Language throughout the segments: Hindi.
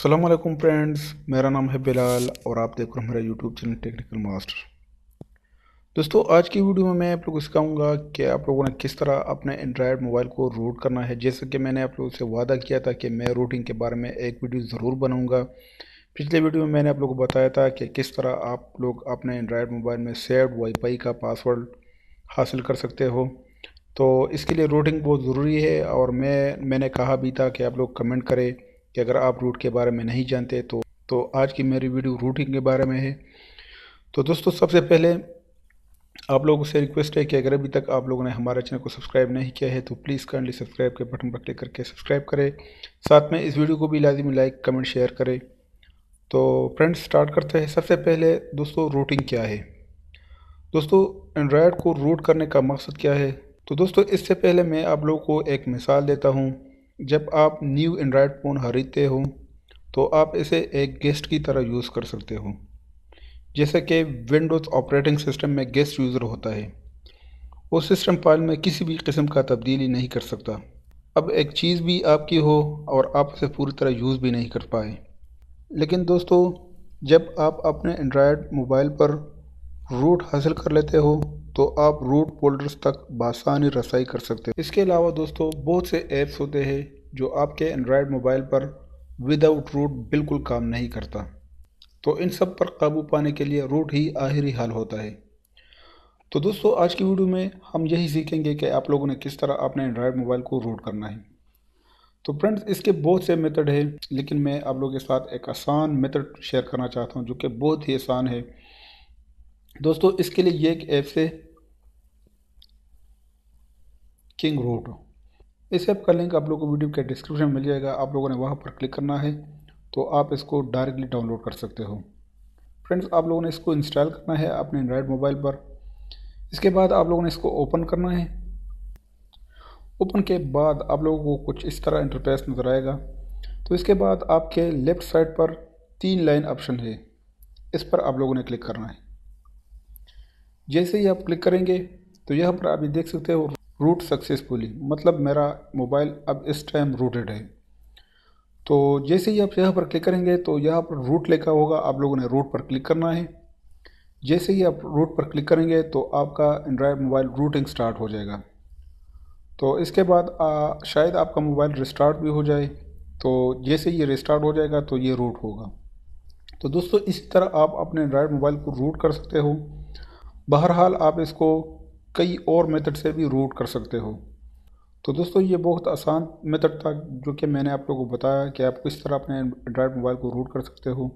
अस्सलाम वालेकुम फ्रेंड्स, मेरा नाम है बिलाल और आप देख रहे हो मेरा यूट्यूब चैनल टेक्निकल मास्टर। दोस्तों, आज की वीडियो में मैं आप लोगों को सिखाऊंगा कि आप लोगों ने किस तरह अपने एंड्रॉयड मोबाइल को रूट करना है। जैसे कि मैंने आप लोगों से वादा किया था कि मैं रूटिंग के बारे में एक वीडियो ज़रूर बनाऊंगा। पिछले वीडियो में मैंने आप लोगों को बताया था कि किस तरह आप लोग अपने एंड्रॉयड मोबाइल में सेव्ड वाईफाई का पासवर्ड हासिल कर सकते हो। तो इसके लिए रूटिंग बहुत ज़रूरी है और मैंने कहा भी था कि आप लोग कमेंट करें कि अगर आप रूट के बारे में नहीं जानते तो आज की मेरी वीडियो रूटिंग के बारे में है। तो दोस्तों, सबसे पहले आप लोगों से रिक्वेस्ट है कि अगर अभी तक आप लोगों ने हमारे चैनल को सब्सक्राइब नहीं किया है तो प्लीज़ काइंडली सब्सक्राइब के बटन पर क्लिक करके सब्सक्राइब करें। साथ में इस वीडियो को भी लाजिमी लाइक कमेंट शेयर करें। तो फ्रेंड्स, स्टार्ट करते हैं। सबसे पहले दोस्तों, रूटिंग क्या है। दोस्तों, एंड्रॉयड को रूट करने का मकसद क्या है। तो दोस्तों, इससे पहले मैं आप लोगों को एक मिसाल देता हूँ। जब आप न्यू एंड्रॉयड फ़ोन खरीदते हो तो आप इसे एक गेस्ट की तरह यूज़ कर सकते हो। जैसे कि विंडोज़ ऑपरेटिंग सिस्टम में गेस्ट यूज़र होता है, वो सिस्टम फाइल में किसी भी किस्म का तब्दीली नहीं कर सकता। अब एक चीज़ भी आपकी हो और आप उसे पूरी तरह यूज़ भी नहीं कर पाए। लेकिन दोस्तों, जब आप अपने एंड्रॉयड मोबाइल पर रूट हासिल कर लेते हो तो आप रूट फोल्डर्स तक बआसानी रसाई कर सकते हो। इसके अलावा दोस्तों, बहुत से ऐप्स होते हैं जो आपके एंड्रॉयड मोबाइल पर विदाउट रूट बिल्कुल काम नहीं करता। तो इन सब पर काबू पाने के लिए रूट ही आखिरी हल होता है। तो दोस्तों, आज की वीडियो में हम यही सीखेंगे कि आप लोगों ने किस तरह अपने एंड्रॉयड मोबाइल को रूट करना है। तो फ्रेंड्स, इसके बहुत से मेथड है, लेकिन मैं आप लोगों के साथ एक आसान मेथड शेयर करना चाहता हूं जो कि बहुत ही आसान है। दोस्तों, इसके लिए ये एक ऐप है किंग रूट। इस ऐप का लिंक आप लोगों को वीडियो के डिस्क्रिप्शन में मिल जाएगा। आप लोगों ने वहां पर क्लिक करना है तो आप इसको डायरेक्टली डाउनलोड कर सकते हो। फ्रेंड्स, आप लोगों ने इसको इंस्टॉल करना है अपने एंड्रॉयड मोबाइल पर। इसके बाद आप लोगों ने इसको ओपन करना है। ओपन के बाद आप लोगों को कुछ इस तरह इंटरफेस नज़र आएगा। तो इसके बाद आपके लेफ़्ट साइड पर 3 लाइन ऑप्शन है, इस पर आप लोगों ने क्लिक करना है। जैसे ही आप क्लिक करेंगे तो यहाँ पर आप ये देख सकते हो रूट सक्सेसफुली, मतलब मेरा मोबाइल अब इस टाइम रूटेड है। तो जैसे ही आप यहाँ पर क्लिक करेंगे तो यहाँ पर रूट लिखा होगा, आप लोगों ने रूट पर क्लिक करना है। जैसे ही आप रूट पर क्लिक करेंगे तो आपका एंड्रॉयड मोबाइल रूटिंग स्टार्ट हो जाएगा। तो इसके बाद शायद आपका मोबाइल रिस्टार्ट भी हो जाए। तो जैसे ये रिस्टार्ट हो जाएगा तो ये रूट होगा। तो दोस्तों, इसी तरह आप अपने एंड्रॉयड मोबाइल को रूट कर सकते हो। बहरहाल आप इसको कई और मेथड से भी रूट कर सकते हो। तो दोस्तों, ये बहुत आसान मेथड था जो कि मैंने आप लोगों को बताया कि आप किस तरह अपने एंड्रॉयड मोबाइल को रूट कर सकते हो।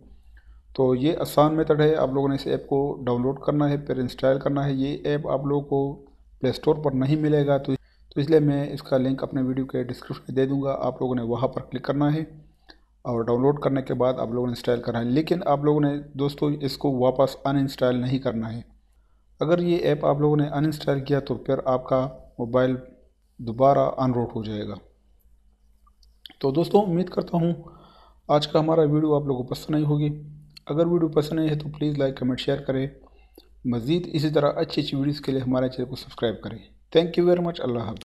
तो ये आसान मेथड है। आप लोगों ने इस ऐप को डाउनलोड करना है, फिर इंस्टॉल करना है। ये ऐप आप लोगों को प्ले स्टोर पर नहीं मिलेगा, तो इसलिए मैं इसका लिंक अपने वीडियो के डिस्क्रिप्शन में दे दूँगा। आप लोगों ने वहाँ पर क्लिक करना है और डाउनलोड करने के बाद आप लोगों ने इंस्टॉल करना है। लेकिन आप लोगों ने दोस्तों इसको वापस अनइंस्टॉल नहीं करना है। अगर ये ऐप आप लोगों ने अनइंस्टॉल किया तो फिर आपका मोबाइल दोबारा अनरूट हो जाएगा। तो दोस्तों, उम्मीद करता हूँ आज का हमारा वीडियो आप लोगों को पसंद आई होगी। अगर वीडियो पसंद आई है तो प्लीज़ लाइक कमेंट शेयर करें। मज़ीद इसी तरह अच्छी अच्छी वीडियोज़ के लिए हमारे चैनल को सब्सक्राइब करें। Thank you very much. अल्लाह हाफ़िज़।